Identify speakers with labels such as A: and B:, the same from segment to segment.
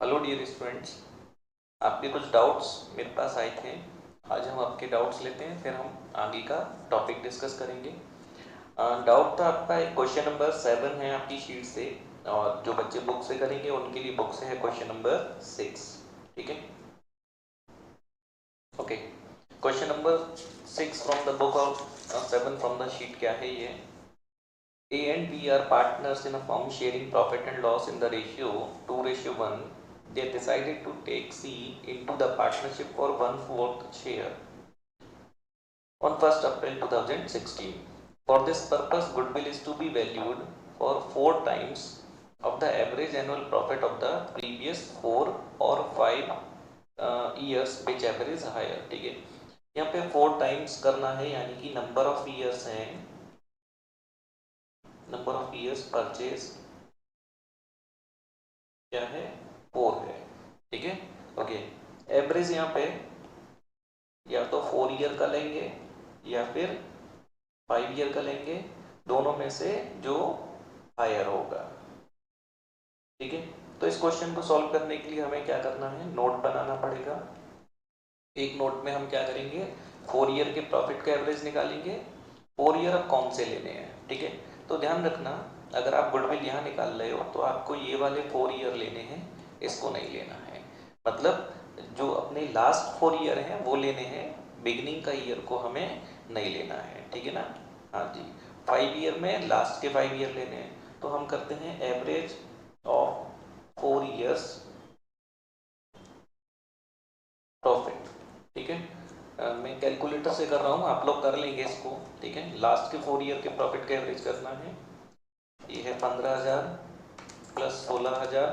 A: Hello dear students, आपके कुछ doubts मेरे पास आए थे। आज हम आपके डाउट्स लेते हैं, फिर हम आगे का टॉपिक डिस्कस करेंगे। डाउट था आपका, एक क्वेश्चन नंबर 7 है आपकी शीट से, और जो बच्चे बुक से करेंगे उनके लिए बुक से है क्वेश्चन नंबर 6। ठीक है, okay. Question number 6 from the book of 7 from the sheet क्या है ये। A and B are partners in a firm sharing profit and loss in the ratio 2:1. They decided to take C into the partnership for 1/4 share on 1st April 2016. For this purpose, goodwill is to be valued for 4 times of the average annual profit of the previous 4 or 5 years, whichever is higher. ठीक है, यहाँ पे 4 times करना है, यानी कि number of years है, number of years purchase क्या है, 4 है। ठीक है, ओके। एवरेज यहाँ पे या तो 4 ईयर का लेंगे या फिर 5 ईयर का लेंगे, दोनों में से जो हायर होगा। ठीक है, तो इस क्वेश्चन को सॉल्व करने के लिए हमें क्या करना है, नोट बनाना पड़ेगा। एक नोट में हम क्या करेंगे, 4 ईयर के प्रॉफिट का एवरेज निकालेंगे। 4 ईयर अब कौन से लेने हैं, ठीक है। तो ध्यान रखना, अगर आप गुडविल यहाँ निकाल रहे हो तो आपको ये वाले 4 ईयर लेने हैं, इसको नहीं लेना है। मतलब जो अपने लास्ट 4 ईयर हैं वो लेने हैं, बिगिनिंग का ईयर को हमें नहीं लेना है। ठीक है ना, हाँ जी। 5 ईयर में लास्ट के 5 ईयर लेने हैं, तो हम करते हैं एवरेज ऑफ 4 ईयर्स प्रॉफिट। ठीक है, मैं कैलकुलेटर से कर रहा हूँ, आप लोग कर लेंगे इसको। ठीक है, लास्ट के 4 ईयर के प्रॉफिट का एवरेज करना है। ये है 15,000 प्लस 16,000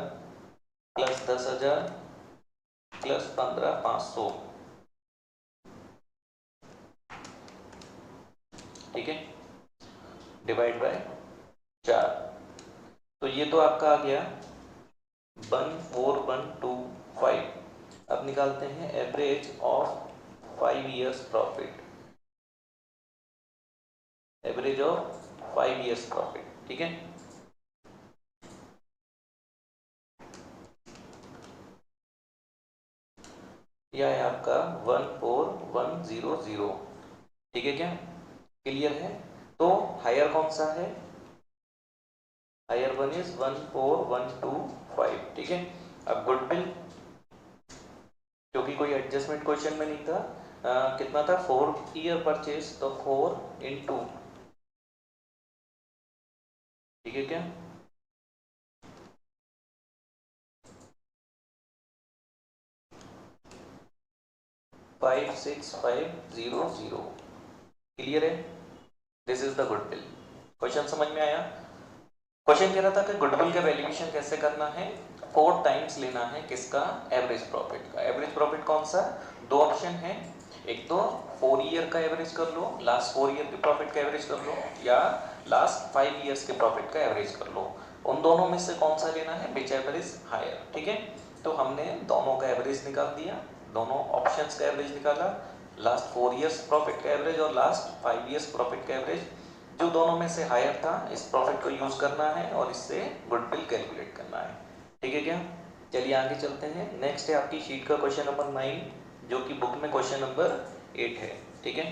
A: प्लस 10,000 प्लस 15,500। ठीक है, डिवाइड बाय 4। तो ये तो आपका आ गया 14,125। अब निकालते हैं average of 5 years profit, average of 5 years profit. ठीक है, यह है आपका 14,100। ठीक है, क्या क्लियर है। तो हायर कौन सा है, हायर वन इज 14,125। ठीक है, अब गुडविल, क्योंकि कोई एडजस्टमेंट क्वेश्चन में नहीं था, कितना था, 4 ईयर परचेज, तो 4 इंटू, ठीक है क्या, 56500। क्लियर है, this is the goodwill. Question समझ में आया। क्वेश्चन कह रहा था कि गुडविल का वैल्यूएशन कैसे करना है, 4 टाइम्स लेना है किसका, एवरेज प्रॉफिट का। एवरेज प्रॉफिट कौन सा, दो ऑप्शन है, एक तो 4 ईयर का एवरेज कर लो, लास्ट 4 ईयर के प्रॉफिट का एवरेज कर लो, या लास्ट 5 ईयर्स के प्रॉफिट का एवरेज कर लो। उन दोनों में से कौन सा लेना है, विच एवर इज हायर। ठीक है, तो हमने दोनों का एवरेज निकाल दिया, दोनों ऑप्शंस का एवरेज निकाला, लास्ट 4 ईयर्स प्रॉफिट का एवरेज और लास्ट 5 ईयर्स प्रॉफिट का एवरेज। जो दोनों में से हायर था, इस प्रॉफिट को यूज करना है और इससे गुडविल कैलकुलेट करना है। ठीक है क्या, चलिए आगे चलते हैं। नेक्स्ट है आपकी शीट का क्वेश्चन नंबर 9, जो कि बुक में क्वेश्चन नंबर 8 है। ठीक है,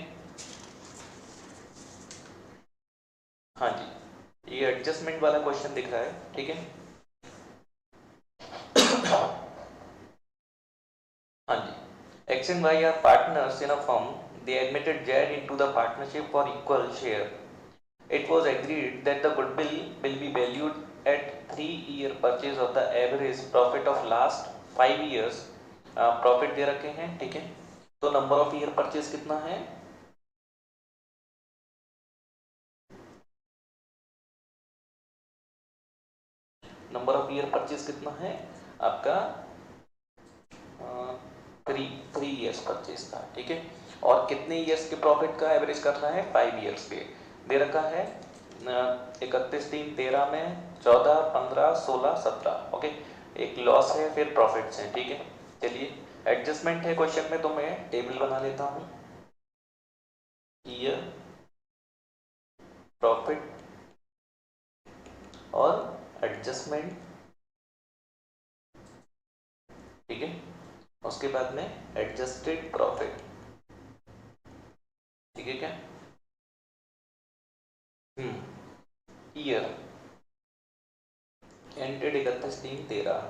A: हाँ जी, ये एडजस्टमेंट वाला क्वेश्चन दिख रहा है। ठीक है, हाँ जी। X and Y are partners in a firm, they admitted Z into the partnership for equal share. It was agreed that the goodwill will be valued at 3-year purchase of the average profit of last 5 years। Profit दे रखे हैं। ठीक है, तो number of year purchase कितना है, number of year purchase कितना है आपका, 3 ईयर्स परचेज था। ठीक है, और कितने ईयर्स के प्रॉफिट का एवरेज करना है, 5 ईयर्स के। दे रखा है 31/3/13 में 14, 15, 16, 17। ओके, एक लॉस है, फिर प्रॉफिट्स हैं। ठीक है, चलिए एडजस्टमेंट है क्वेश्चन में, तो मैं टेबल बना लेता हूँ। ईयर प्रॉफिट और एडजस्टमेंट ठीक है। उसके बाद में एडजस्टेड प्रॉफिट, ठीक है क्या। ईयर एंडेड 31/3/13,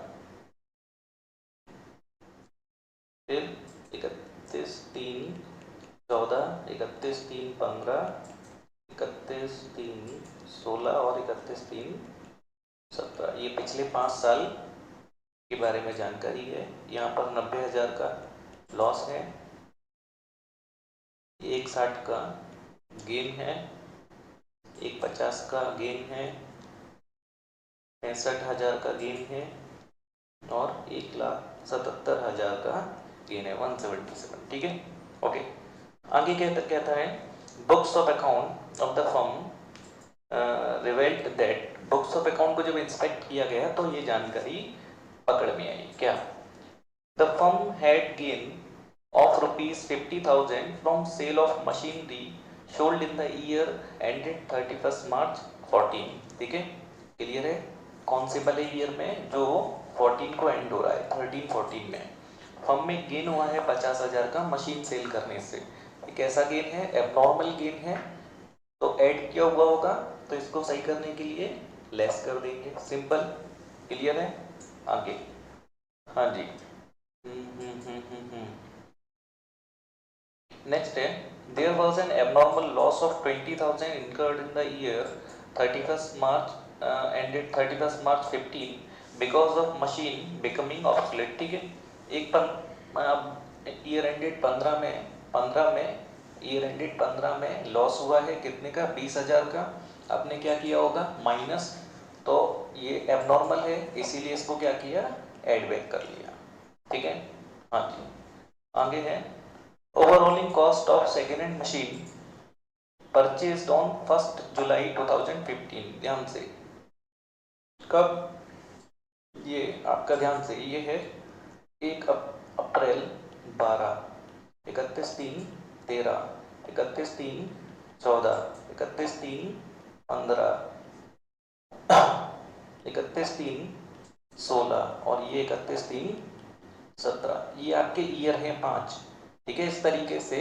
A: फिर 31/3/14, 31/3/15, 31/3/16 और 31/3/17। ये पिछले 5 साल के बारे में जानकारी है। यहाँ पर 90,000 का लॉस है, 160 का गेन है, 150 का गेन है, 65,000 का गेन है और 1,77,000 का गेन है, 177, ठीक है। ओके, आगे कहता है books of account of the firm revelled that, books of account को जब इंस्पेक्ट किया गया तो ये जानकारी पकड़ में आई क्या। The firm had gain of rupees 50,000 from sale of machinery sold in the year ended 31st March 14, ठीक है, क्लियर है। कौन से वाले ईयर में, जो 14 को एंड हो रहा है, 13-14 में फर्म में गेन हुआ है 50,000 का मशीन सेल करने से। एक ऐसा गेन है, एबनॉर्मल गेन है, तो ऐड किया हुआ होगा, तो इसको सही करने के लिए लेस कर देंगे, सिंपल, क्लियर है। आगे हाँ जी, नेक्स्ट है there was an abnormal loss of 20,000 incurred in the year 31st March ended 31st March 15 because of machine becoming obsolete, ठीक है। एक ईयर एंडेड 15 में ईयर एंडेड 15 में लॉस हुआ है कितने का, 20,000 का। आपने क्या किया होगा, माइनस, तो ये एबनॉर्मल है इसीलिए इसको क्या किया, एड बैक कर लिया, ठीक है। हाँ जी, आगे है overhauling cost of second hand machine purchased on 1 जुलाई 2015, ध्यान से, कब, ये आपका ध्यान से, ये है 1 अप्रैल 12, 31/3/13, 31/3/14, 31/3/15, 31/3/16 और ये 31/3/17, ये आपके ईयर है 5, ठीक है। इस तरीके से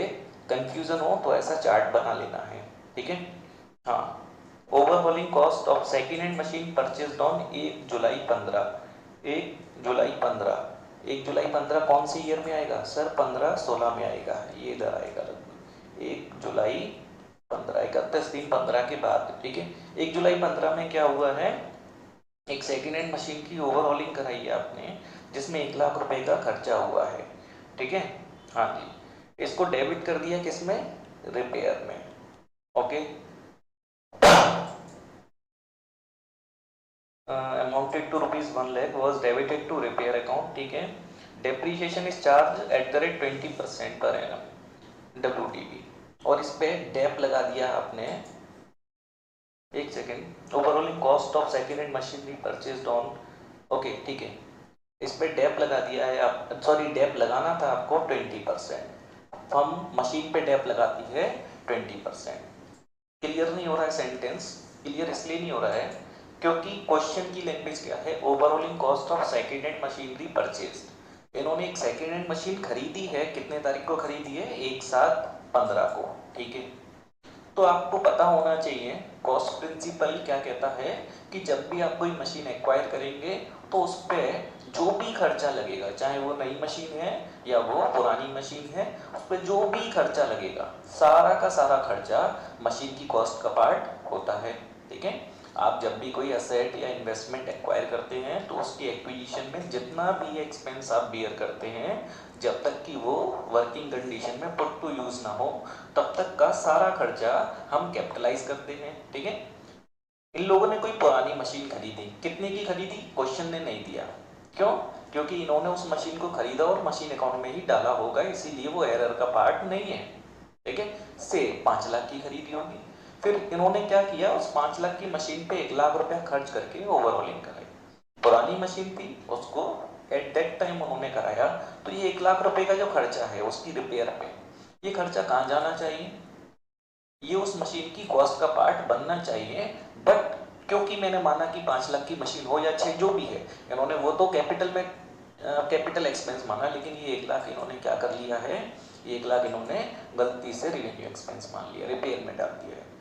A: कंफ्यूजन हो तो ऐसा चार्ट बना लेना है, ठीक है। हाँ, overhauling cost of second hand machine purchased on 1 जुलाई 15, 1 जुलाई 15, 1 जुलाई 15 कौन सी ईयर में आएगा सर, 15-16 में आएगा, ये इधर आएगा, 1 जुलाई 15, 31/3/15 के बाद, ठीक है। 1 जुलाई 15 में क्या हुआ है, एक सेकेंड हैंड मशीन की ओवरऑलिंग कराई है आपने, जिसमें 1 लाख रुपए का खर्चा हुआ है, ठीक है। हाँ जी, इसको डेबिट कर दिया किसमें, रिपेयर में, okay. Amounted to ₹1 lakh was debited to repair account, ठीक है। Depreciation is charge at the rate 20% per annum WDV, और इस पे डेप लगा दिया आपने, एक second, overhauling cost of second hand machinery purchased on, okay ठीक है, इस पे डेप लगा दिया है आप, सॉरी डेप लगाना था आपको 20%, फर्म मशीन पे डेप लगाती है 20%। क्लियर नहीं हो रहा है सेंटेंस, क्लियर इसलिए नहीं हो रहा है क्योंकि क्वेश्चन की लैंग्वेज क्या है, overhauling cost of second hand machinery purchased. इन्होंने एक सेकेंड हैंड मशीन खरीदी है, कितने तारीख को खरीदी है, 1/7/15 को, ठीक है। तो आपको पता होना चाहिए कॉस्ट प्रिंसिपल क्या कहता है कि जब भी आप कोई मशीन एक्वायर करेंगे तो उस पर जो भी खर्चा लगेगा, चाहे वो नई मशीन है या वो पुरानी मशीन है, उस पर जो भी खर्चा लगेगा, सारा का सारा खर्चा मशीन की कॉस्ट का पार्ट होता है, ठीक है। आप जब भी कोई एसेट या इन्वेस्टमेंट एक्वायर करते हैं तो उसकी एक्विजिशन में जितना भी एक्सपेंस आप बियर करते हैं, जब तक कि वो वर्किंग कंडीशन में पुट टू यूज ना हो, तब तक का सारा खर्चा हम कैपिटलाइज करते हैं, ठीक है। इन लोगों ने कोई पुरानी मशीन खरीदी, कितने की खरीदी, क्वेश्चन ने नहीं दिया, क्यों, क्योंकि इन्होंने उस मशीन को खरीदा और मशीन अकाउंट में ही डाला होगा, इसीलिए वो एरर का पार्ट नहीं है, ठीक है। से 5 लाख की खरीदी होगी, फिर इन्होंने क्या किया, उस 5 लाख की मशीन पे 1 लाख रुपया खर्च करके ओवरऑलिंग कराई। पुरानी मशीन थी, उसको एट दैट टाइम उन्होंने कराया, तो ये 1 लाख रुपए का जो खर्चा है उसकी रिपेयर पे, ये खर्चा कहाँ जाना चाहिए, ये उस मशीन की कॉस्ट का पार्ट बनना चाहिए। बट क्योंकि मैंने माना कि 5 लाख की मशीन हो या 6 जो भी है, इन्होंने वो तो कैपिटल में कैपिटल एक्सपेंस माना, लेकिन ये 1 लाख इन्होंने क्या कर लिया है, 1 लाख इन्होंने गलती से रिवेन्यू एक्सपेंस मान लिया, रिपेयर में डाल दिया है।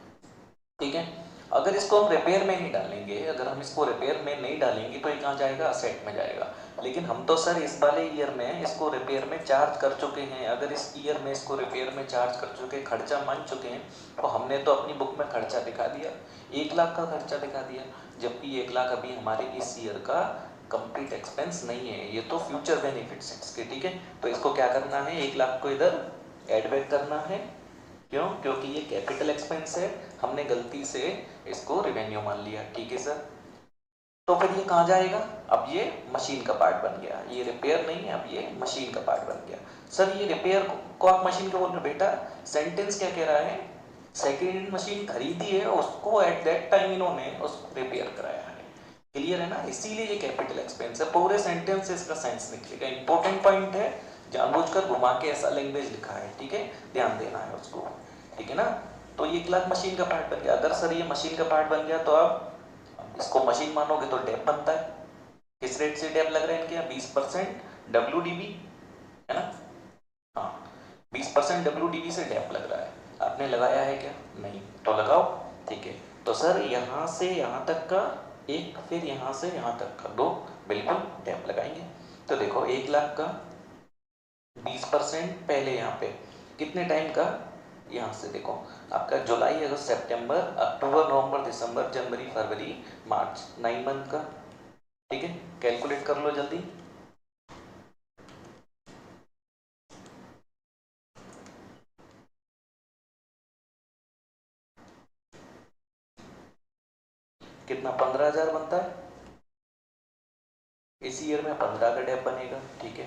A: ठीक है, अगर इसको हम रिपेयर में नहीं डालेंगे, अगर हम इसको रिपेयर में नहीं डालेंगे तो ये कहाँ जाएगा, असेट में जाएगा। लेकिन हम तो सर इस वाले ईयर में इसको रिपेयर में चार्ज कर चुके हैं, अगर इस ईयर में इसको रिपेयर में चार्ज कर चुके, खर्चा मान चुके हैं, तो हमने तो अपनी बुक में खर्चा दिखा दिया, 1 लाख का खर्चा दिखा दिया, जबकि 1 लाख अभी हमारे इस ईयर का कंप्लीट एक्सपेंस नहीं है, ये तो फ्यूचर बेनिफिट्स इसके। ठीक है, तो इसको क्या करना है, 1 लाख को इधर एड बैक करना है। क्यों, क्योंकि ये कैपिटल एक्सपेंस है, हमने गलती से इसको रिवेन्यू मान लिया। ठीक है सर, तो फिर ये कहाँ जाएगा, अब ये मशीन का पार्ट बन गया, ये रिपेयर नहीं है, अब ये मशीन का पार्ट बन गया। सर ये रिपेयर को आप मशीन क्यों बोल रहे हो, बेटा सेंटेंस क्या कह रहा है, सेकेंड हैंड मशीन खरीदी है, उसको एट दैट टाइम इन्होंने उसको रिपेयर कराया है। क्लियर है ना, इसीलिए ये कैपिटल एक्सपेंस है। पूरे सेंटेंस से इसका सेंस निकलेगा, इंपॉर्टेंट पॉइंट है, जानबूझकर घुमा के ऐसा लैंग्वेज लिखा है। ठीक है, ध्यान देना है उसको। ठीक है ना, तो ये 1 लाख मशीन का पार्ट बन गया। अगर सर ये मशीन का पार्ट बन गया तो अब इसको मशीन मानोगे तो डेप बनता है। किस रेट से डेप लग रहा है इनके यहाँ, 20% WDV है ना, हाँ 20% WDV से डेप लग रहा है। आपने लगाया है क्या, नहीं, तो लगाओ। ठीक है, तो सर यहाँ से यहाँ तक का एक, फिर यहाँ से यहाँ तक का 2, बिल्कुल डेप लगाएंगे। तो देखो 1 लाख का 20% पहले यहाँ पे कितने टाइम का, यहाँ से देखो आपका जुलाई अगस्त सितंबर अक्टूबर नवंबर दिसंबर जनवरी फरवरी मार्च, 9 मंथ का। ठीक है, कैलकुलेट कर लो जल्दी। कितना, 15,000 बनता है, इस ईयर में 15 का डेप बनेगा। ठीक है,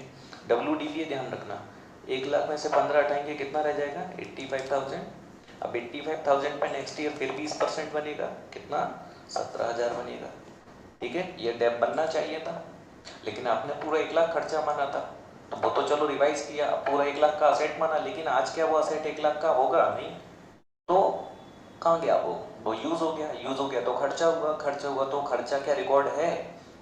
A: WDV ध्यान रखना, 1 लाख में से 15 हटाएंगे कितना रह जाएगा, 85,000। अब 85,000 पे नेक्स्ट ईयर फिर 20% बनेगा, कितना, 17,000 बनेगा। ठीक है, ये डेप बनना चाहिए था, लेकिन आपने पूरा 1 लाख खर्चा माना था, तो वो तो चलो रिवाइज किया, अब पूरा 1 लाख का असेट माना, लेकिन आज क्या वो असेट 1 लाख का होगा नहीं, तो कहाँ गया वो यूज हो गया, यूज हो गया तो खर्चा हुआ, खर्चा हुआ तो खर्चा क्या रिकॉर्ड है,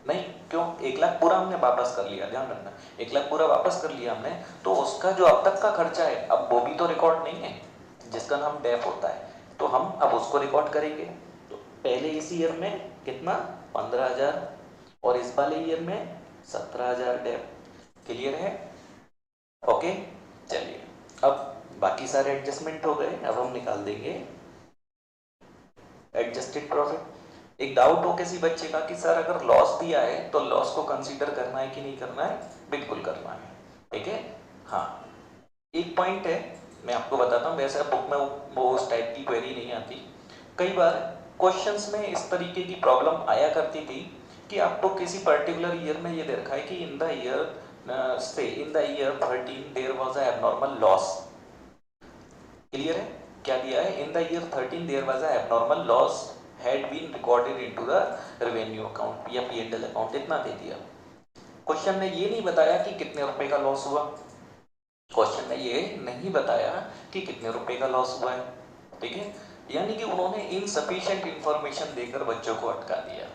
A: नहीं। क्यों, 1 लाख पूरा हमने वापस कर लिया, ध्यान रखना, 1 लाख पूरा वापस कर लिया हमने, तो उसका जो अब तक का खर्चा है अब वो भी तो रिकॉर्ड नहीं है, जिसका नाम डेप होता है, तो हम अब उसको रिकॉर्ड करेंगे। तो पहले इस ईयर में कितना, 15,000, और इस वाले ईयर में 17,000 डेप। क्लियर है, ओके। चलिए, अब बाकी सारे एडजस्टमेंट हो गए, अब हम निकाल देंगे एडजस्टेड प्रॉफिट। एक डाउट हो किसी बच्चे का कि सर अगर लॉस दिया है तो लॉस को कंसीडर करना है कि नहीं करना है, बिल्कुल करना है। ठीक है, हाँ एक पॉइंट है, मैं आपको बताता हूँ, वैसे बुक में वो उस टाइप की क्वेरी नहीं आती, कई बार क्वेश्चंस में इस तरीके की प्रॉब्लम आया करती थी कि आपको किसी पर्टिकुलर ईयर में ये दे रखा है कि in the year 13 there was a abnormal loss. Clear है, क्या दिया है, in the year 13 there was a abnormal loss had been recorded into the revenue account या P&L अकाउंट, इतना दे दिया। क्वेश्चन ने ये नहीं बताया कि कितने रुपए का लॉस हुआ, क्वेश्चन ने ये नहीं बताया कि कितने रुपए का लॉस हुआ है। ठीक है, यानी कि उन्होंने इनसफिशिएंट इंफॉर्मेशन देकर बच्चों को अटका दिया।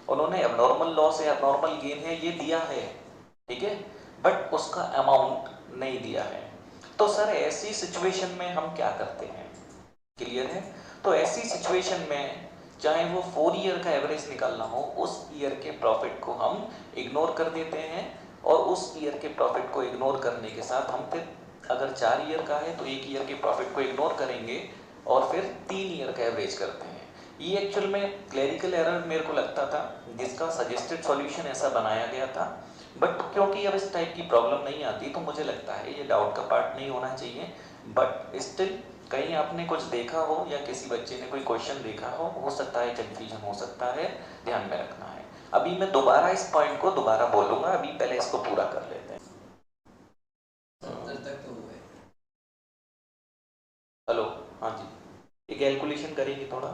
A: उन्होंने एबनॉर्मल लॉस है, एबनॉर्मल गेन है, ये दिया है, ठीक है, बट उसका अमाउंट नहीं दिया है। तो सर ऐसी सिचुएशन में हम क्या करते हैं, क्लियर है, तो ऐसी सिचुएशन में चाहे वो 4 ईयर का एवरेज निकालना हो, उस ईयर के प्रॉफिट को हम इग्नोर कर देते हैं, और उस ईयर के प्रॉफिट को इग्नोर करने के साथ हम फिर अगर 4 ईयर का है तो 1 ईयर के प्रॉफिट को इग्नोर करेंगे और फिर 3 ईयर का एवरेज करते हैं। ये एक्चुअल में क्लरिकल एरर मेरे को लगता था, जिसका सजेस्टेड सॉल्यूशन ऐसा बनाया गया था, बट क्योंकि अब इस टाइप की प्रॉब्लम नहीं आती तो मुझे लगता है ये डाउट का पार्ट नहीं होना चाहिए। बट स्टिल कहीं आपने कुछ देखा हो या किसी बच्चे ने कोई क्वेश्चन देखा हो सकता है कंफ्यूजन हो सकता है, ध्यान में रखना है। अभी मैं दोबारा इस पॉइंट को दोबारा बोलूंगा, अभी पहले इसको पूरा कर लेते हैं।
B: तक तो हुए।
A: हेलो, हाँ जी, ये कैलकुलेशन करेंगे थोड़ा।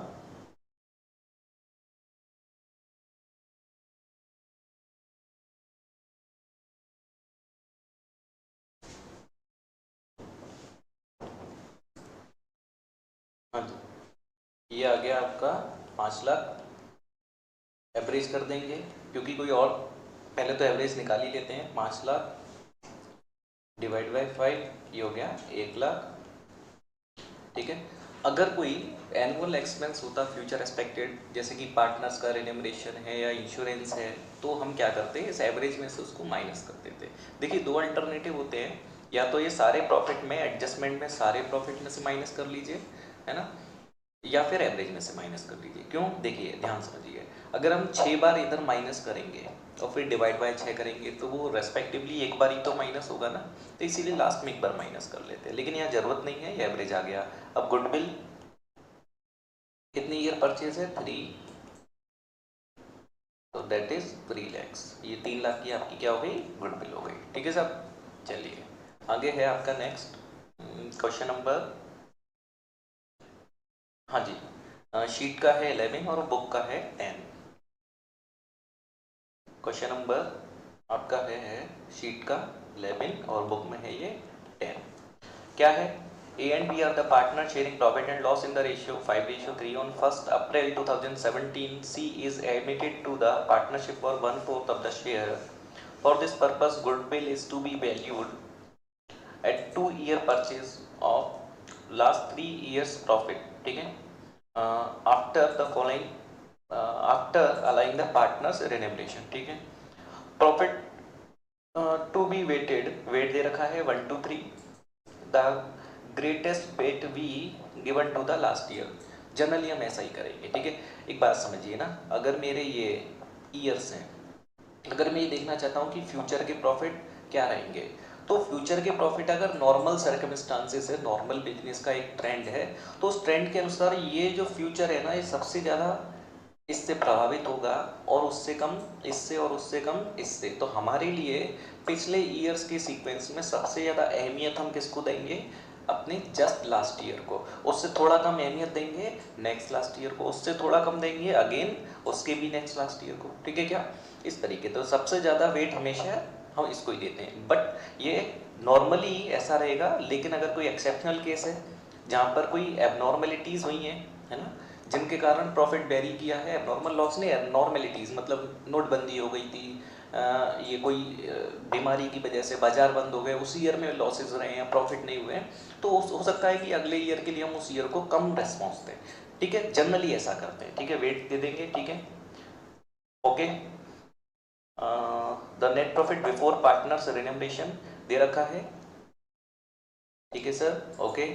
A: हाँ जी, ये आ गया आपका 5 लाख, एवरेज कर देंगे क्योंकि कोई और पहले तो एवरेज निकाल ही लेते हैं। 5 लाख डिवाइड बाई 5 ये हो गया 1 लाख। ठीक है, अगर कोई एनुअल एक्सपेंस होता फ्यूचर एक्सपेक्टेड, जैसे कि पार्टनर्स का रिन्यूमरेशन है या इंश्योरेंस है, तो हम क्या करते हैं, इस एवरेज में से उसको माइनस कर देते हैं। देखिए दो अल्टरनेटिव होते हैं, या तो ये सारे प्रॉफिट में, एडजस्टमेंट में सारे प्रॉफिट में से माइनस कर लीजिए, है ना, या फिर एवरेज में से माइनस कर लीजिए। क्यों, देखिए ध्यान समझिए, अगर हम 6 बार इधर माइनस करेंगे और फिर डिवाइड बाय 6 करेंगे तो वो रेस्पेक्टिवली एक बार ही तो माइनस होगा ना, तो इसीलिए लास्ट में एक बार माइनस कर लेते हैं। लेकिन यहाँ जरूरत नहीं है, ये एवरेज आ गया। अब गुडविल कितनी ईयर परचेज है, 3, तो दैट इज 3 लैक्स। ये 3 लाख की आपकी क्या हो गई, गुडविल हो गई। ठीक है साहब, चलिए आगे है आपका नेक्स्ट क्वेश्चन नंबर, हाँ जी, शीट का है 11 और बुक का है 10। क्वेश्चन नंबर आपका है शीट का 11 और बुक में है ये 10। क्या है, A and B are the partner sharing profit and loss in the ratio 5:3 on 1st April 2017. C is admitted to the partnership for 1/4 of the share. For this purpose, goodwill is to be valued at 2-year purchase of last 3 years profit. ठीक है, after the following after allowing the partners remuneration। ठीक है, profit to be weighted, weight दे रखा है 1 to 3, the greatest weight we given to the last year. Generally हम ऐसा ही करेंगे। ठीक है, एक बात समझिए ना, अगर मेरे ये ईयर्स हैं, अगर मैं ये देखना चाहता हूँ कि फ्यूचर के प्रॉफिट क्या रहेंगे, तो फ्यूचर के प्रॉफिट अगर नॉर्मल सर्कमस्टांसेस है, नॉर्मल बिजनेस का एक ट्रेंड है, तो उस ट्रेंड के अनुसार ये जो फ्यूचर है ना, ये सबसे ज़्यादा इससे प्रभावित होगा, और उससे कम इससे, और उससे कम इससे। तो हमारे लिए पिछले ईयर्स के सीक्वेंस में सबसे ज़्यादा अहमियत हम किसको देंगे, अपने जस्ट लास्ट ईयर को। उससे थोड़ा कम अहमियत देंगे नेक्स्ट लास्ट ईयर को, उससे थोड़ा कम देंगे अगेन उसके भी नेक्स्ट लास्ट ईयर को। ठीक है क्या, इस तरीके। तो सबसे ज़्यादा वेट हमेशा हम इसको ही देते हैं, बट ये नॉर्मली ऐसा रहेगा। लेकिन अगर कोई एक्सेप्शनल केस है जहाँ पर कोई एबनॉर्मेलिटीज़ हुई हैं, है ना, जिनके कारण प्रॉफिट वेरी किया है, एबनॉर्मल लॉस नहीं, एबनॉर्मेलिटीज़ मतलब नोटबंदी हो गई थी, ये कोई बीमारी की वजह से बाजार बंद हो गए, उस ईयर में लॉसेज रहे हैं, प्रॉफिट नहीं हुए हैं, तो हो सकता है कि अगले ईयर के लिए हम उस ईयर को कम रेस्पॉन्स दें। ठीक है, जनरली ऐसा करते हैं। ठीक है, वेट दे देंगे। ठीक है, okay. The net profit before partners remuneration दे रखा है। ठीक है सर, ओके।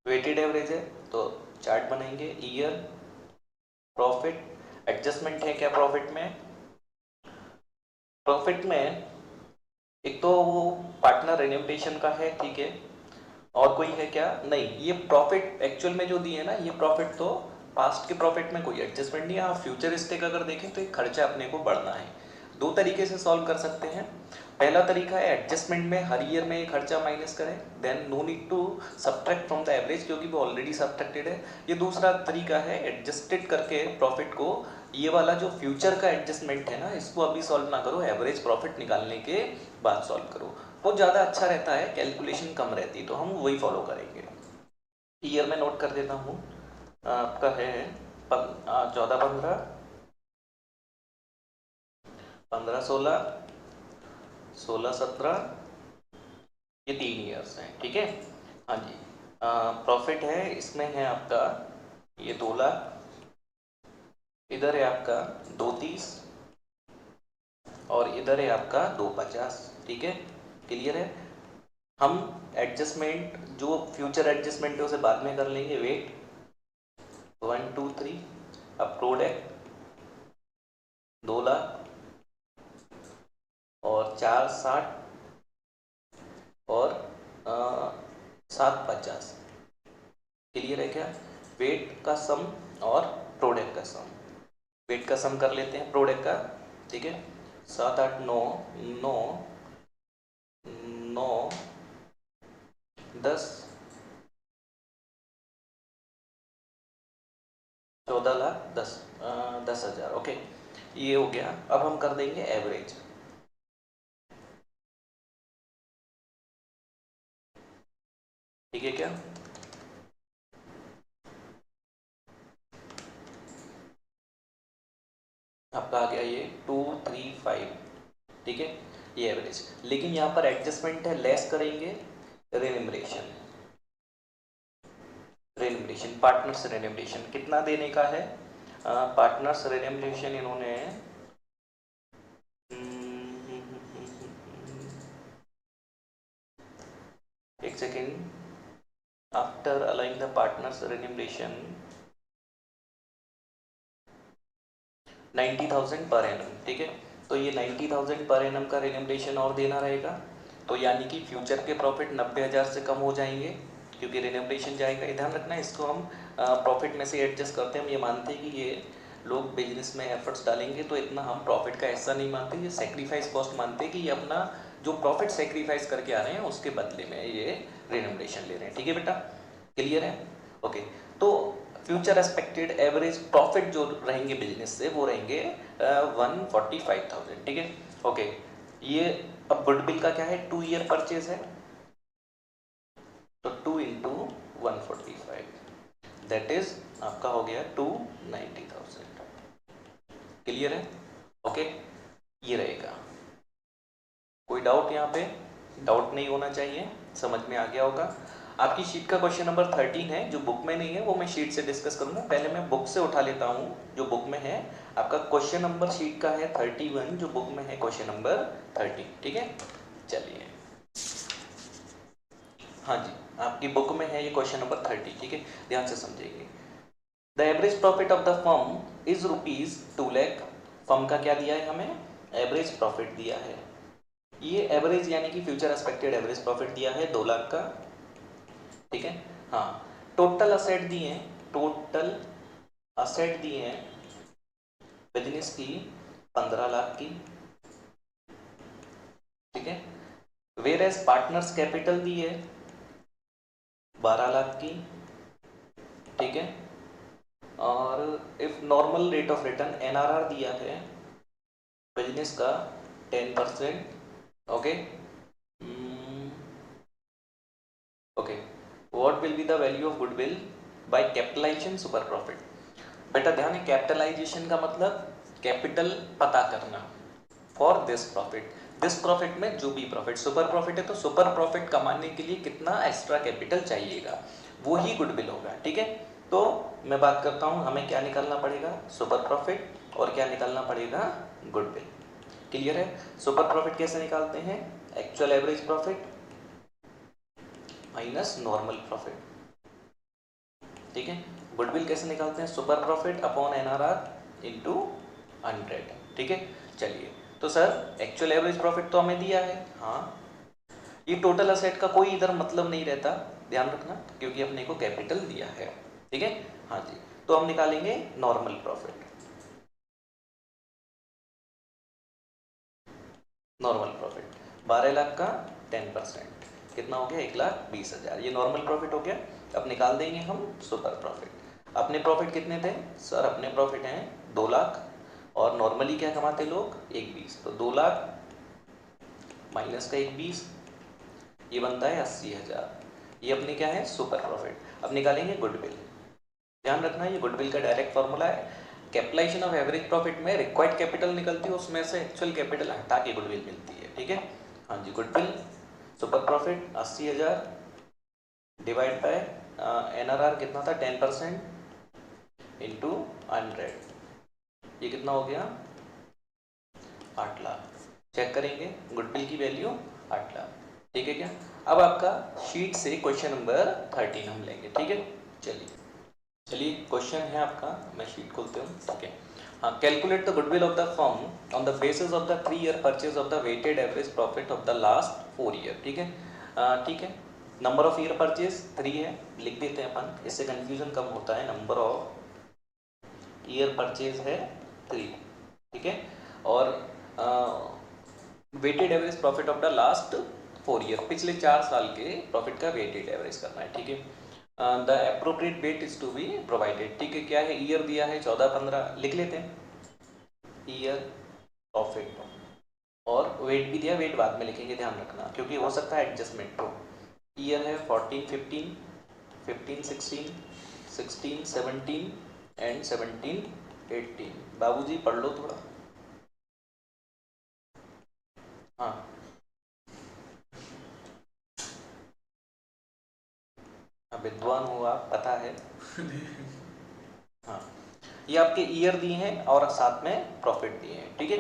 A: वेटेड एवरेज है, तो चार्ट बनाएंगे, ईयर, प्रॉफिट, एडजस्टमेंट है क्या प्रॉफिट में, प्रॉफिट में एक तो वो पार्टनर रिन्यूमरेशन का है। ठीक है, और कोई है क्या, नहीं, ये प्रॉफिट एक्चुअल में जो दिए है ना, ये प्रॉफिट तो पास्ट के प्रॉफिट में कोई एडजस्टमेंट नहीं है। आप फ्यूचरिस्टिक अगर देखें तो एक खर्चा अपने को बढ़ना है। दो तरीके से सॉल्व कर सकते हैं। पहला तरीका है एडजस्टमेंट में हर ईयर में ये खर्चा माइनस करें, then no need to subtract from the average, क्योंकि वो ऑलरेडी सब्ट्रैक्टेड है। ये दूसरा तरीका है एडजस्टेड करके प्रॉफिट को, ये वाला जो फ्यूचर का एडजस्टमेंट है ना, इसको अभी सॉल्व ना करो, एवरेज प्रॉफिट निकालने के बाद सॉल्व करो, वो ज़्यादा अच्छा रहता है, कैलकुलेशन कम रहती है, तो हम वही फॉलो करेंगे। ईयर में नोट कर देता हूँ, आपका है 14-15, 15-16, 16-17, ये 3 ईयर्स हैं। ठीक है, हाँ जी। प्रॉफिट है इसमें है आपका ये 2 लाख, इधर है आपका 230, और इधर है आपका 250। ठीक है, क्लियर है। हम एडजस्टमेंट जो फ्यूचर एडजस्टमेंट है उसे बाद में कर लेंगे। वेट 1 2 3, अब प्रोडक्ट 2 लाख और 460 और 750। क्लियर है क्या, वेट का सम और प्रोडक्ट का सम, वेट का सम कर लेते हैं प्रोडक्ट का। ठीक है, 7 8 9 9 9 10 14 लाख 10,000। ओके, ये हो गया। अब हम कर देंगे एवरेज। ठीक है क्या, आपका आ गया ये 235, ठीक है, ये एवरेज। लेकिन यहाँ पर एडजस्टमेंट है, लेस करेंगे रेन्यूमरेशन, पार्टनर्स रेन्यूमरेशन कितना देने का है? पार्टनर्स रेन्यूमरेशन इन्होंने एक second, after allowing the partners remuneration 90,000 per annum, ठीक है। तो ये 90,000 पर एनम का रेन्यूमरेशन और देना रहेगा, तो यानी कि फ्यूचर के प्रॉफिट 90,000 से कम हो जाएंगे क्योंकि रेन्यूमरेशन जाएगा। ये ध्यान रखना, इसको हम प्रॉफिट में से एडजस्ट करते हैं। हम ये मानते हैं कि ये लोग बिजनेस में एफर्ट्स डालेंगे तो इतना हम प्रॉफिट का ऐसा नहीं मानते, ये सेक्रीफाइस कॉस्ट मानते हैं कि ये अपना जो प्रॉफिट सेक्रीफाइस करके आ रहे हैं उसके बदले में ये रेन्यूमरेशन ले रहे हैं, ठीक है बेटा, क्लियर है? ओके, तो फ्यूचर एक्सपेक्टेड एवरेज प्रॉफिट जो रहेंगे बिजनेस से वो रहेंगे 145,000, ठीक है। ओके, ये अब गुडविल का क्या है, 2 ईयर परचेज है, तो 2 इंटू 145 दैट इज आपका हो गया 290,000, क्लियर है? ओके, ये रहेगा। कोई डाउट यहाँ पे? डाउट नहीं होना चाहिए, समझ में आ गया होगा। आपकी शीट का क्वेश्चन नंबर 13 है, जो बुक में नहीं है वो मैं शीट से डिस्कस करूंगा। पहले मैं बुक से उठा लेता हूँ जो बुक में है। आपका क्वेश्चन नंबर शीट का है 31, जो बुक में है क्वेश्चन नंबर 30, ठीक है। चलिए, हाँ जी, आपकी बुक में है ये क्वेश्चन नंबर 30, ठीक है, ध्यान से समझेंगे। The average profit of the firm is ₹2 lakh. Firm का क्या दिया है हमें? एवरेज प्रॉफिट दिया है। ये एवरेज यानी कि फ्यूचर एक्सपेक्टेड एवरेज प्रॉफिट दिया है 2 लाख का, ठीक है। हाँ, टोटल असेट दिए हैं, टोटल असेट दिए हैं बिजनेस की 15 लाख की, ठीक है। वेयर एज पार्टनर्स कैपिटल दी है 12 लाख की, ठीक है। और if normal rate of return NRR दिया है बिजनेस का 10%, okay. Okay, what will be the value of goodwill by capitalization super profit? बेटा ध्यान है, कैपिटलाइजेशन का मतलब कैपिटल पता करना for this profit. This profit में जो भी प्रॉफिट, सुपर प्रॉफिट है तो सुपर प्रॉफिट कमाने के लिए कितना एक्स्ट्रा कैपिटल चाहिएगा, वो ही गुडविल होगा, ठीक है। तो मैं बात करता हूँ, हमें क्या निकालना पड़ेगा? सुपर प्रॉफिट, और क्या निकालना पड़ेगा? गुडविल, क्लियर है? सुपर प्रॉफिट कैसे निकालते हैं? Actual average profit minus normal profit, ठीक है। गुडविल कैसे निकालते हैं? Super profit upon NRR into 100, ठीक है। चलिए, तो सर एक्चुअल एवरेज प्रॉफिट तो हमें दिया है, हाँ। ये टोटल असेट का कोई इधर मतलब नहीं रहता, ध्यान रखना, क्योंकि अपने को कैपिटल दिया है, ठीक है। हाँ जी, तो हम निकालेंगे normal profit. Normal profit 12 lakh का 10% कितना हो गया? 1,20,000, ये नॉर्मल प्रॉफिट हो गया। अब निकाल देंगे हम सुपर प्रॉफिट। अपने प्रॉफिट कितने थे सर? अपने प्रॉफिट हैं 2 लाख, और नॉर्मली क्या कमाते लोग? 1,20, तो 2 लाख माइनस का 1,20, ये बनता है 80,000। ये अपने क्या है? Super profit. अब निकालेंगे गुडविल। ध्यान रखना, ये गुडविल का डायरेक्ट फॉर्मूला है। कैपिटलाइजेशन ऑफ एवरेज प्रॉफिट में रिक्वायर्ड कैपिटल निकलती है, उसमें से एक्चुअल कैपिटल हटा के गुडविल मिलती है, ठीक है। हाँ जी, goodwill super profit 80,000 divide by NRR कितना था? 10% इंटू 100, ये कितना हो गया? 8 लाख। चेक करेंगे गुडविल की वैल्यू 8 लाख, ठीक है क्या? अब आपका शीट से क्वेश्चन नंबर 13 हम लेंगे, ठीक है। चलिए क्वेश्चन है आपका, मैं शीट खोलते हूँ, ठीक है। हाँ, calculate the goodwill of the firm on the basis of the 3 year purchase of the weighted average profit of the last 4 year, ठीक है। ठीक है, नंबर ऑफ ईयर परचेज 3 है, लिख देते हैं अपन, इससे कंफ्यूजन कम होता है। नंबर ऑफ ईयर परचेज है 3, ठीक है। और weighted average profit of the last 4 year, पिछले 4 साल के प्रॉफिट का वेटेड एवरेज करना है, ठीक है। The appropriate weight is to be provided, ठीक है। क्या है? ईयर दिया है 14-15, लिख लेते हैं ईयर प्रॉफिट, और वेट भी दिया, वेट बाद में लिखेंगे, ध्यान रखना, क्योंकि हो सकता है एडजस्टमेंट हो। ईयर है 14-15, 15-16, 16-17 एंड 17-18। बाबूजी पढ़ लो थोड़ा, विद्वान हो आप, पता है। हाँ, ये आपके ईयर दिए हैं और साथ में प्रॉफिट दिए हैं, ठीक है।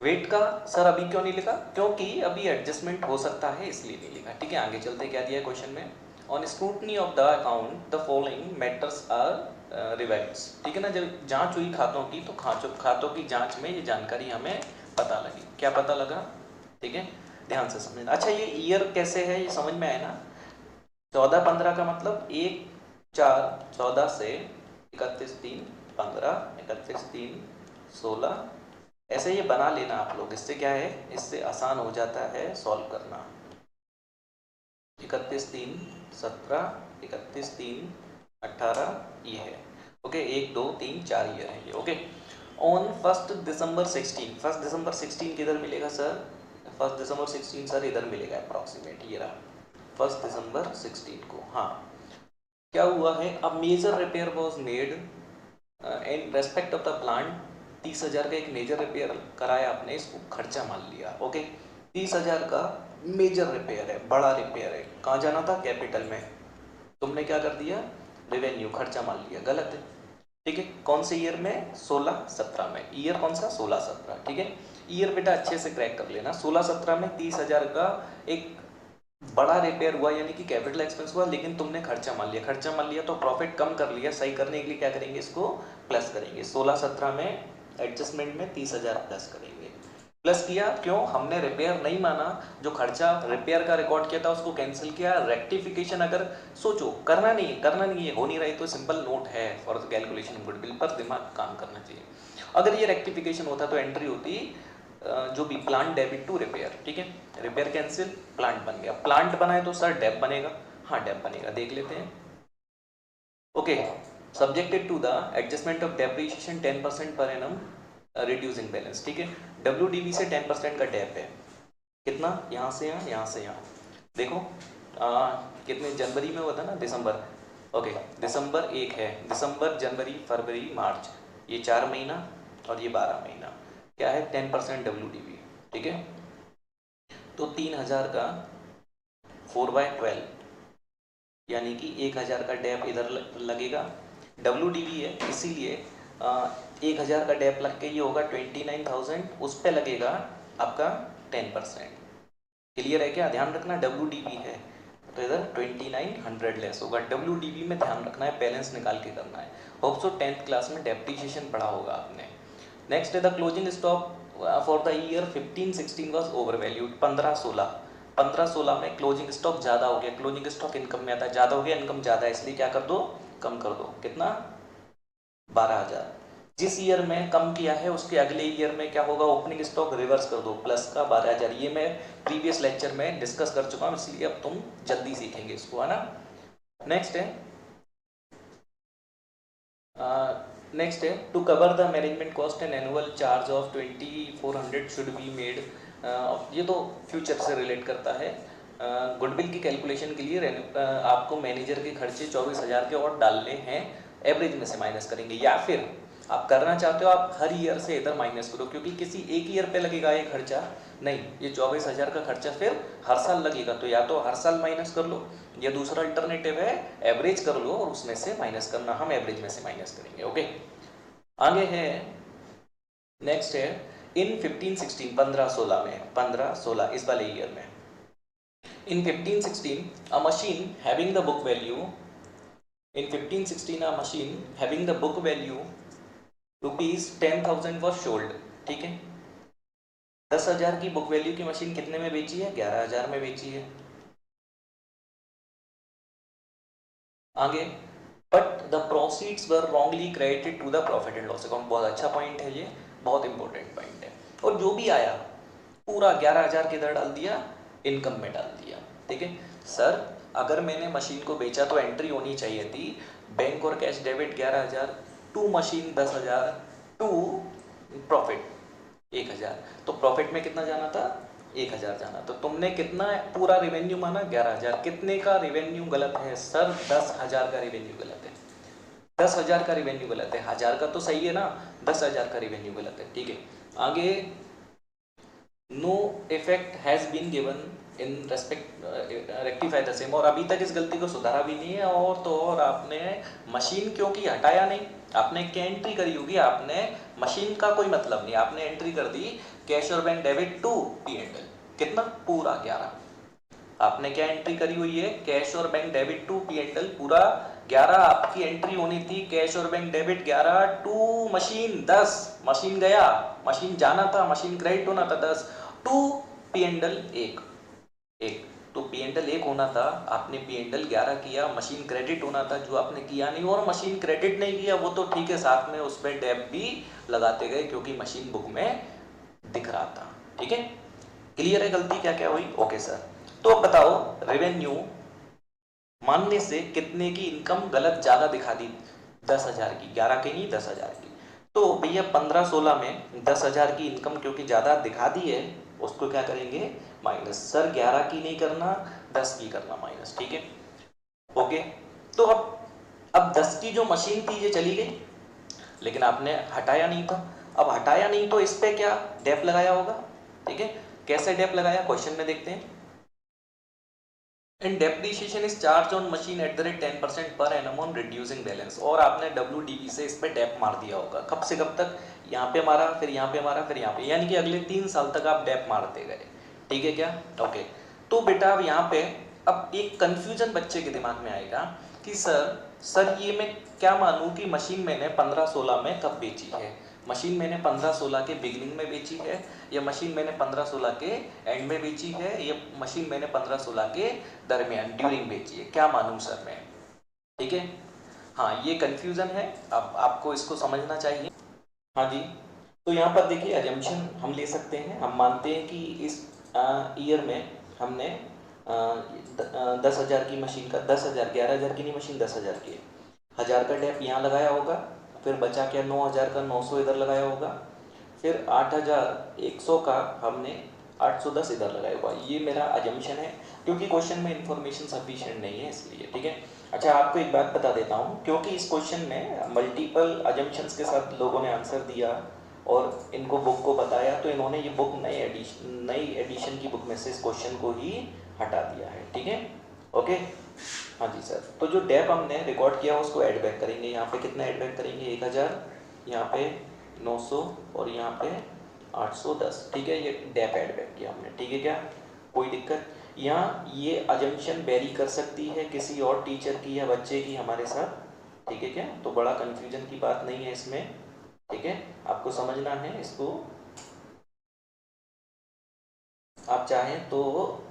A: वेट का सर अभी क्यों नहीं लिखा, क्योंकि अभी एडजस्टमेंट हो सकता है इसलिए नहीं लिखा, ठीक है। आगे चलते क्या दिया क्वेश्चन में, on scrutiny of the account the following matters are revise, ठीक है ना। जब जांच हुई खातों की तो खातों की जांच में ये जानकारी हमें पता लगी। क्या पता लगा, ठीक है, ध्यान से समझना। अच्छा, ये ईयर कैसे है ये समझ में आए ना। 14-15 का मतलब 1-4-14 से 31-3-15, 31-3-16, ऐसे ये बना लेना आप लोग। इससे क्या है, इससे आसान हो जाता है सॉल्व करना। 31-3-17, 31-3-18 ये है, ओके। 1-2-3-4 ये है ये, ओके। ऑन 1 दिसंबर 16, 1 दिसंबर 16 किधर मिलेगा सर, 1 दिसंबर 16 सर इधर मिलेगा अप्रॉक्सीमेट, ये रहा 1 दिसंबर 16 को। हाँ, क्या हुआ है, अब major repair was made in respect of the plant. 30,000 का एक मेजर रिपेयर कराया आपने, इसको खर्चा मान लिया, ओके। 30,000 का मेजर रिपेयर है, बड़ा रिपेयर है, कहाँ जाना था, कैपिटल में। तुमने क्या कर दिया, रेवेन्यू खर्चा मान लिया, गलत है, ठीक है। कौन से ईयर में, 16-17 में। ईयर कौन सा, 16-17, ठीक है। ईयर बेटा अच्छे से क्रैक कर लेना। 16-17 में 30,000 का एक बड़ा रिपेयर हुआ, यानी कि कैपिटल एक्सपेंस हुआ, लेकिन तुमने खर्चा मान लिया। खर्चा मान लिया तो प्रॉफिट कम कर लिया, सही करने के लिए क्या करेंगे, इसको प्लस करेंगे। 16-17 में एडजस्टमेंट में 30,000 प्लस करेंगे। प्लस किया क्यों, हमने रिपेयर नहीं माना, जो खर्चा रिपेयर का रिकॉर्ड किया था उसको कैंसिल किया। रेक्टिफिकेशन अगर सोचो, करना नहीं है, हो नहीं रही तो सिंपल नोट है फॉर कैलकुलेशन गुडविल, पर दिमाग काम करना चाहिए। अगर ये रेक्टिफिकेशन होता तो एंट्री होती जो भी प्लांट डेबिट टू रिपेयर, ठीक है। रिपेयर कैंसिल, प्लांट बन गया। प्लांट बनाए तो सर डेप बनेगा, हाँ डेप बनेगा, देख लेते हैं, okay. Subjected to the adjustment of depreciation 10% per annum reducing balance, ठीक है। WDV से 10% का डेप है, कितना, यहाँ से यहाँ, यहाँ से यहाँ, देखो कितने जनवरी में हुआ था ना, दिसंबर, ओके। दिसंबर 1 है, दिसंबर, जनवरी, फरवरी, मार्च, ये 4 महीना और ये 12 महीना, क्या है 10% WDV, ठीक है। तो 3,000 का 4/12 यानी कि 1,000 का डेप इधर लगेगा। WDV है इसीलिए 1,000 का डेप लग के ये होगा 29,000, उस पे लगेगा आपका 10%। क्लियर है क्या, ध्यान रखना WDV है तो इधर 2900 लेस होगा। WDV में ध्यान रखना है, बैलेंस निकाल के करना है। होप सो 10th क्लास में डेप्रिसिएशन पढ़ा होगा आपने। नेक्स्ट है the closing stock for the year 15-16 was over valued. 15-16 में क्लोजिंग स्टॉक ज़्यादा हो गया। क्लोजिंग स्टॉक इनकम में आता है, ज़्यादा हो गया, इनकम ज़्यादा है, इसलिए क्या कर दो, कम कर दो। कितना, 12,000। जिस ईयर में कम किया है उसके अगले ईयर में क्या होगा, ओपनिंग स्टॉक रिवर्स कर दो, प्लस का 12,000। ये मैं प्रीवियस लेक्चर में डिस्कस कर चुका हूँ, इसलिए अब तुम जल्दी सीखेंगे इसको, है ना। नेक्स्ट है to cover the management cost and annual charge of 2,400 should be made. ये तो फ्यूचर से रिलेट करता है। गुडविल की कैलकुलेशन के लिए आपको मैनेजर के खर्चे 24,000 के और डालने हैं, एवरेज में से माइनस करेंगे। या फिर आप करना चाहते हो आप हर ईयर से इधर माइनस करो, क्योंकि किसी एक ईयर पे लगेगा ये खर्चा नहीं, ये 24,000 का खर्चा फिर हर साल लगेगा। तो या तो हर साल माइनस कर लो, या दूसरा अल्टरनेटिव है एवरेज कर लो और उसमें से माइनस करना। हम एवरेज में से माइनस करेंगे, ओके। आगे है, नेक्स्ट है इन 15-16, 15-16 में, 15-16 इस वाले ईयर में, इन 15-16 अ machine having the book value, in 15-16 a machine having the book value ₹10,000 was sold, ठीक है। 10,000 की बुक वैल्यू की मशीन कितने में बेची है, 11,000 में बेची है। आगे, but the proceeds were wrongly credited to the profit and loss account. बहुत अच्छा पॉइंट है ये, बहुत इंपॉर्टेंट पॉइंट है। और जो भी आया पूरा 11,000 किधर डाल दिया, इनकम में डाल दिया, ठीक है। सर अगर मैंने मशीन को बेचा तो एंट्री होनी चाहिए थी बैंक और cash debit 11,000, to machine 10,000, to profit 1,000। तो प्रॉफिट में कितना जाना था, 1,000 जाना। तो तुमने कितना पूरा रेवेन्यू माना, 11,000। कितने का रेवेन्यू गलत है सर, 10,000 का रेवेन्यू गलत है। 10,000 का रेवेन्यू गलत है, 1,000 का तो सही है ना, 10,000 का रेवेन्यू गलत है, ठीक है। आगे no effect has been given in respect rectify the same, और अभी तक इस गलती को सुधारा भी नहीं है। और तो और आपने मशीन क्योंकि हटाया नहीं, आपने क्या एंट्री करी होगी, आपने मशीन का कोई मतलब नहीं, आपने एंट्री कर दी कैश और bank debit to P and L, कितना पूरा 11। आपने क्या एंट्री करी हुई है, कैश और bank debit to P and L पूरा 11 आपकी एंट्री होनी थी। कैश और bank debit 11 to machine 10, machine गया, मशीन जाना था, मशीन क्रेडिट होना था 10, टू पी एंड एल 1 1, तो पी एंड एल 1 होना था, आपने पी एंड एल 11 किया, मशीन क्रेडिट होना था जो आपने किया नहीं, और मशीन क्रेडिट नहीं किया वो तो ठीक है, साथ में उस पर डेप भी लगाते गए क्योंकि मशीन बुक में दिख रहा था। ठीक है, क्लियर है गलती क्या क्या हुई? Okay sir. तो अब बताओ रेवेन्यू मानने से कितने की इनकम गलत ज़्यादा दिखा दी? 10,000 की, 11 की नहीं 10,000 की। तो भैया 15-16 में 10,000 की इनकम क्योंकि ज़्यादा दिखा दी है, उसको क्या करेंगे, माइनस। सर 11 की नहीं करना, 10 की करना माइनस। ठीक है, ओके। तो अब 10 की जो मशीन थी ये चली गई, लेकिन आपने हटाया नहीं था। अब हटाया नहीं तो इस पे क्या डेप लगाया होगा? ठीक है, कैसे डेप लगाया क्वेश्चन में देखते हैं। And depreciation is charge on machine eight the rate 10% per annum on reducing balance, और आपने WDV से इस पे डेप मार दिया होगा। कब से कब तक? यहाँ पे मारा, फिर यहाँ पे मारा, फिर यहाँ पे, यानी कि अगले 3 साल तक आप डेप मारते गए। ठीक है क्या? ओके। तो बेटा अब यहाँ पे अब एक कंफ्यूजन बच्चे के दिमाग में आएगा कि सर ये मैं क्या मानूं कि मशीन मैंने 15-16 में कब बेची है? मशीन मैंने 15-16 के बिगिनिंग में बेची है, या मशीन मैंने 15-16 के एंड में बेची है, या मशीन मैंने 15-16 के दरमियान ड्यूरिंग बेची है? क्या मानूं सर मैं? ठीक है, हाँ ये कंफ्यूजन है, अब आपको इसको समझना चाहिए। हाँ जी, तो यहाँ पर देखिए अजम्पशन हम ले सकते हैं, हम मानते हैं कि इस ईयर में हमने 10,000 की मशीन का 10,000, 11,000 की नहीं मशीन 10,000 की है, 1,000 का डेप यहाँ लगाया होगा, फिर बचा क्या 9,000 का 900 इधर लगाया होगा, फिर 8,100 का हमने 810 इधर लगाया होगा। ये मेरा अजम्पशन है क्योंकि क्वेश्चन में इंफॉर्मेशन सफिशिएंट नहीं है इसलिए। ठीक है, अच्छा आपको एक बात बता देता हूँ, क्योंकि इस क्वेश्चन में मल्टीपल अजम्पशंस के साथ लोगों ने आंसर दिया और इनको बुक को बताया, तो इन्होंने ये बुक नई एडिशन की बुक में से इस क्वेश्चन को ही हटा दिया है। ठीक है, ओके। हाँ जी सर, तो जो डेप हमने रिकॉर्ड किया उसको ऐड बैक करेंगे। यहाँ पे कितना ऐड बैक करेंगे? 1,000, यहाँ पे 900 और यहाँ पे 810। ठीक है, ये डेप ऐड बैक किया हमने। ठीक है क्या, कोई दिक्कत? यहाँ ये अजम्पशन वेरी कर सकती है किसी और टीचर की या बच्चे की हमारे साथ। ठीक है क्या, तो बड़ा कन्फ्यूजन की बात नहीं है इसमें। ठीक है, आपको समझना है इसको। आप चाहें तो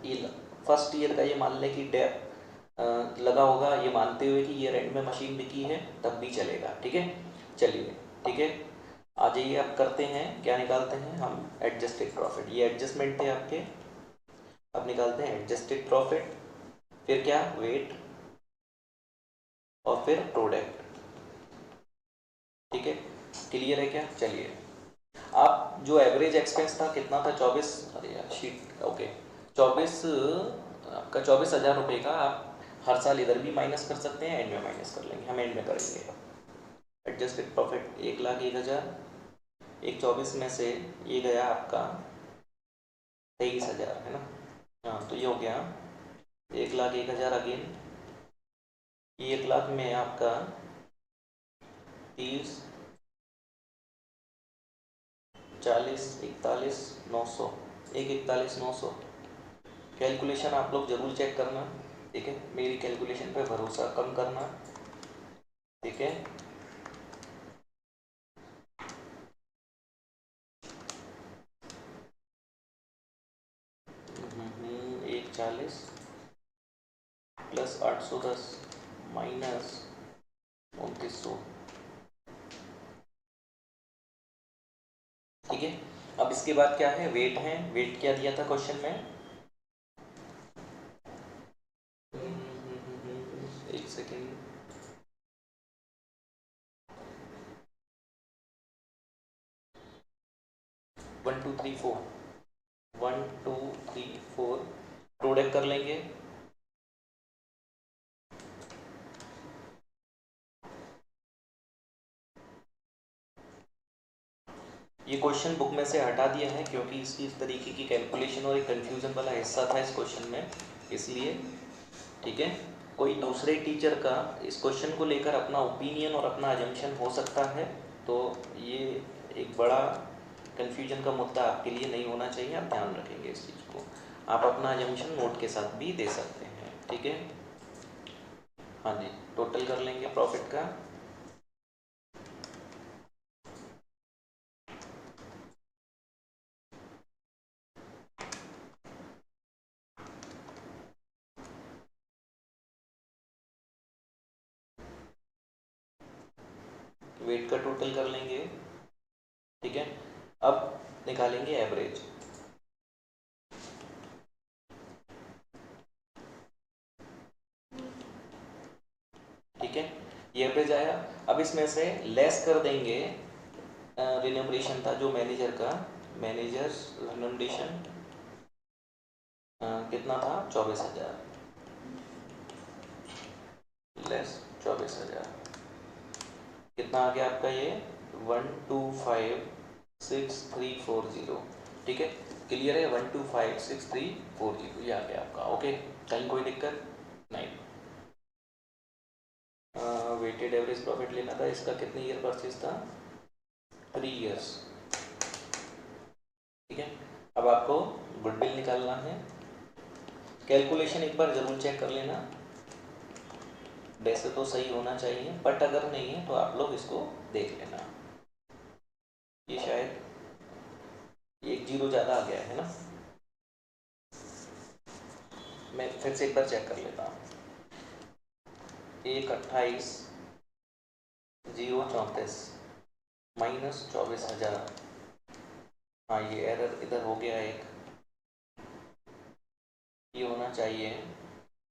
A: ये फर्स्ट ईयर का ये मान लें कि डेप लगा होगा, ये मानते हुए कि ईयर एंड में मशीन बिकी है, तब भी चलेगा। ठीक है, चलिए ठीक है, आ जाइए आप करते हैं, क्या निकालते हैं हम? एडजस्टेड प्रॉफिट, ये एडजस्टमेंट थे आपके, अब निकालते हैं एडजस्टेड प्रॉफिट, फिर क्या वेट, और फिर प्रोडक्ट। ठीक है, क्लियर है क्या? चलिए, आप जो एवरेज एक्सपेंस था कितना था? 24, अरे यार शीट, ओके 24, आपका 24,000 रुपये का आप हर साल इधर भी माइनस कर सकते हैं, एंड में माइनस कर लेंगे, हम एंड में करेंगे। एडजस्टेड प्रॉफिट 1,01,000, एक 24 में से ये गया आपका 23,000, है ना? हाँ, तो ये हो गया 1,01,000 अगेन, ये 1,00,000 में आपका 30, 40, 41, 900, 1,41,900। कैलकुलेशन आप लोग जरूर चेक करना। ठीक है, मेरी कैलकुलेशन पे भरोसा कम करना। ठीक है, एक 40 प्लस 810 माइनस 2900। ठीक है, अब इसके बाद क्या है? वेट है। वेट क्या दिया था क्वेश्चन में? एक सेकेंड, 1 2 3 4, 1 2 3 4 प्रोडक्ट कर लेंगे। ये ये क्वेश्चन बुक में से हटा दिया है क्योंकि इसकी इस तरीके की कैलकुलेशन और एक कन्फ्यूज़न वाला हिस्सा था इस क्वेश्चन में, इसलिए। ठीक है, कोई दूसरे टीचर का इस क्वेश्चन को लेकर अपना ओपिनियन और अपना अजम्पशन हो सकता है, तो ये एक बड़ा कन्फ्यूजन का मुद्दा आपके लिए नहीं होना चाहिए, आप ध्यान रखेंगे इस चीज़ को। आप अपना अजम्पशन नोट के साथ भी दे सकते हैं। ठीक है, हाँ जी, टोटल कर लेंगे प्रॉफिट का। वेट का टोटल कर लेंगे। ठीक है, अब निकालेंगे एवरेज। ठीक है, ये एवरेज आया। अब इसमें से लेस कर देंगे रिन्यूमरेशन था जो मैनेजर का, मैनेजर्स रिन्यूमरेशन कितना था, 24,000, लेस 24,000, कितना आ गया आपका ये 1256340। ठीक है, क्लियर है, 1256340 ये आ गया आपका। ओके, कहीं कोई दिक्कत नहीं। वेटेड एवरेज प्रॉफिट लेना था, इसका कितने ईयर परचेज था, 3 इयर्स। ठीक है, अब आपको गुडविल निकालना है। कैलकुलेशन एक बार जरूर चेक कर लेना, वैसे तो सही होना चाहिए, बट अगर नहीं है तो आप लोग इसको देख लेना। ये शायद 1 जीरो ज़्यादा आ गया है ना, मैं फिर से एक बार चेक कर लेता हूँ। 128,034 माइनस 24,000, हाँ ये एरर इधर हो गया एक, ये होना चाहिए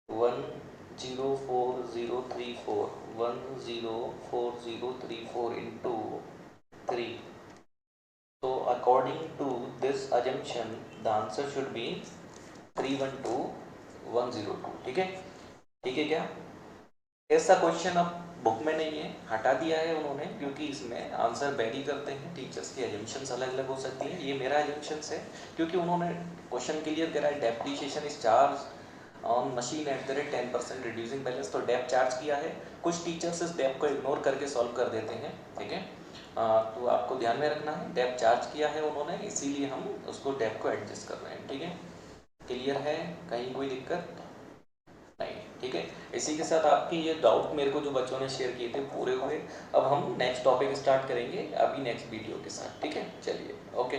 A: 104,034 104,034 into 3। So according to this assumption the answer should be 312,102। ठीक है, ठीक है क्या? ऐसा क्वेश्चन अब बुक में नहीं है, हटा दिया है उन्होंने, क्योंकि इसमें आंसर वेरी करते हैं, टीचर्स की एजम्पशंस अलग अलग हो सकती हैं। ये मेरा एजम्पशंस है क्योंकि उन्होंने क्वेश्चन क्लियर करा है, depreciation is charge on machine eight the rate 10% reducing balance, तो डेप चार्ज किया है। कुछ टीचर्स इस डेप को इग्नोर करके सॉल्व कर देते हैं। ठीक है, तो आपको ध्यान में रखना है, डेप चार्ज किया है उन्होंने, इसीलिए हम उसको डेप को एडजस्ट कर रहे हैं। ठीक है, क्लियर है, कहीं कोई दिक्कत नहीं। ठीक है, इसी के साथ आपके ये डाउट मेरे को जो बच्चों ने शेयर किए थे पूरे हुए। अब हम नेक्स्ट टॉपिक स्टार्ट करेंगे अभी नेक्स्ट वीडियो के साथ। ठीक है, चलिए, ओके।